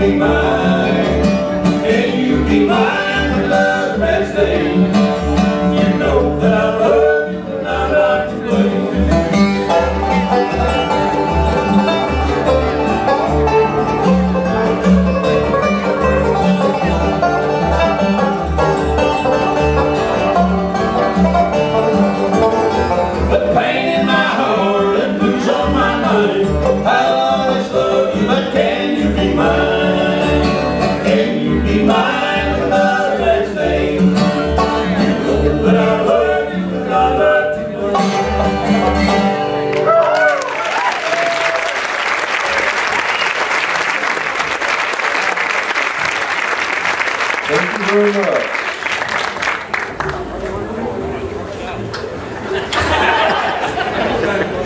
be mine. Can you be mine for love's best day? You know that I love you and I like to play. The pain in my heart and blues on my mind. I'll always love you, but can you be mine? Can you be mine for love's best day? You know that I love you and I love to know. Thank you very much.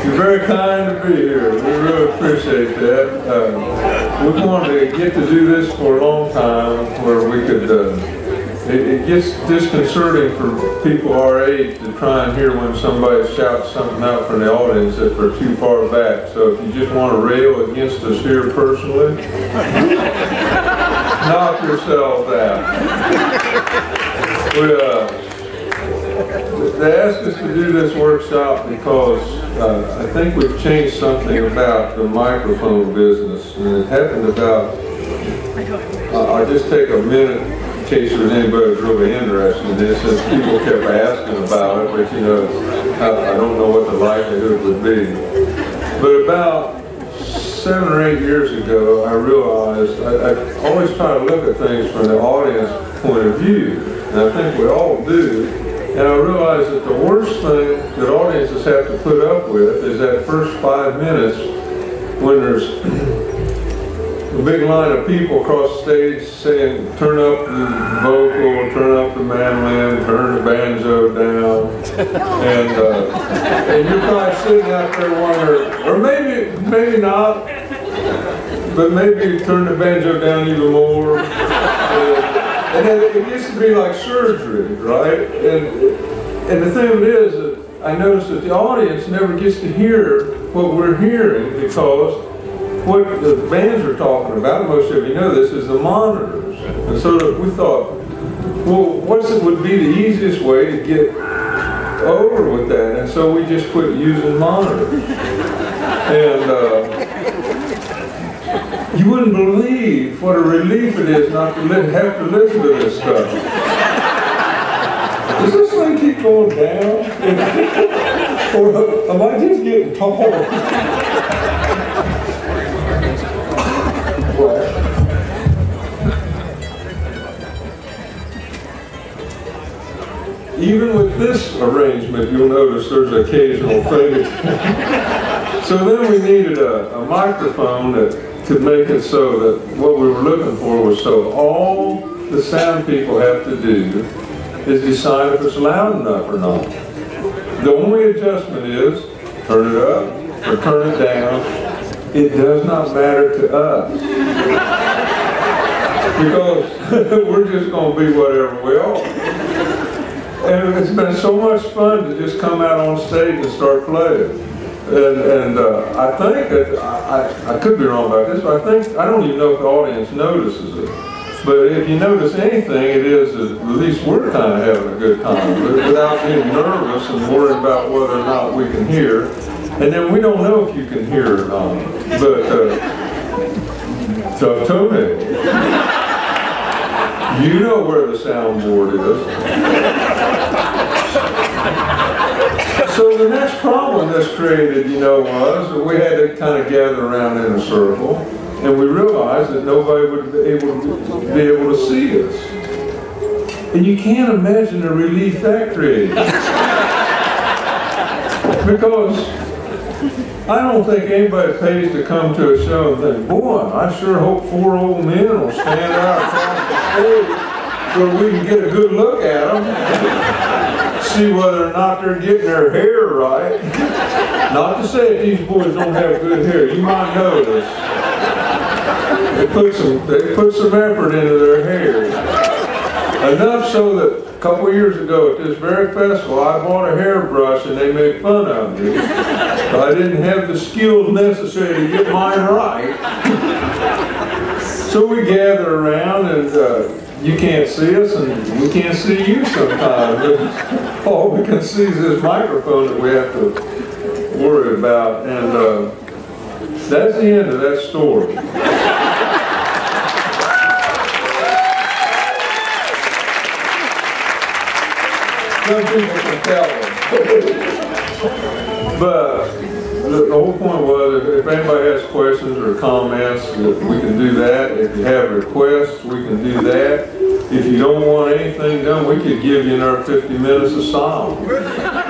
You're very kind to be here. We really appreciate that. We wanted to get to do this for a long time where we could, it gets disconcerting for people our age to try and hear when somebody shouts something out from the audience if they're too far back. So if you just want to rail against us here personally, knock yourselves out. They asked us to do this workshop because I think we've changed something about the microphone business, and it happened about, I'll just take a minute in case there's anybody who's really interested in this, since people kept asking about it, but you know, I don't know what the likelihood would be. But about 7 or 8 years ago, I realized I always try to look at things from the audience point of view, and I think we all do. And I realized that the worst thing that audiences have to put up with is that first 5 minutes when there's a big line of people across the stage saying, turn up the vocal, turn up the mandolin, turn the banjo down. And you're probably sitting out there wondering, or maybe not, but maybe turn the banjo down even more. And then it gets to be like surgery, right? And the thing of it is that I noticed that the audience never gets to hear what we're hearing, because what the bands are talking about, most of you know this, is the monitors. And so we thought, well, what would be the easiest way to get over with that? And so we just quit using monitors. And you wouldn't believe what a relief it is not to have to listen to this stuff. Does this thing keep going down? Or am I just getting taller? Even with this arrangement, you'll notice there's occasional fade. So then we needed a microphone that could make it so that what we were looking for was, so all the sound people have to do is decide if it's loud enough or not. The only adjustment is turn it up or turn it down. It does not matter to us, because we're just going to be whatever we are. And it's been so much fun to just come out on stage and start playing. And I think that, I could be wrong about this, but I don't even know if the audience notices it. But if you notice anything, it is that at least we're kind of having a good time, without being nervous and worried about whether or not we can hear. And then we don't know if you can hear or not. But tough to me. You know where the soundboard is. So the next problem that's created, you know, was that we had to kind of gather around in a circle, and we realized that nobody would be able to see us. And you can't imagine the relief that created. Because I don't think anybody pays to come to a show and think, boy, I sure hope 4 old men will stand out across the stage so we can get a good look at them. See whether or not they're getting their hair right. Not to say that these boys don't have good hair. You might notice. They put some effort into their hair. Enough so that a couple of years ago at this very festival, I bought a hairbrush and they made fun of me. But I didn't have the skills necessary to get mine right. So we gather around, and you can't see us, and we can't see you sometimes. All we can see is this microphone that we have to worry about, and that's the end of that story. Some people can tell them. But the whole point was, if anybody has questions or comments, we can do that. If you have requests, we can do that. If you don't want anything done, we could give you another 50 minutes of silence.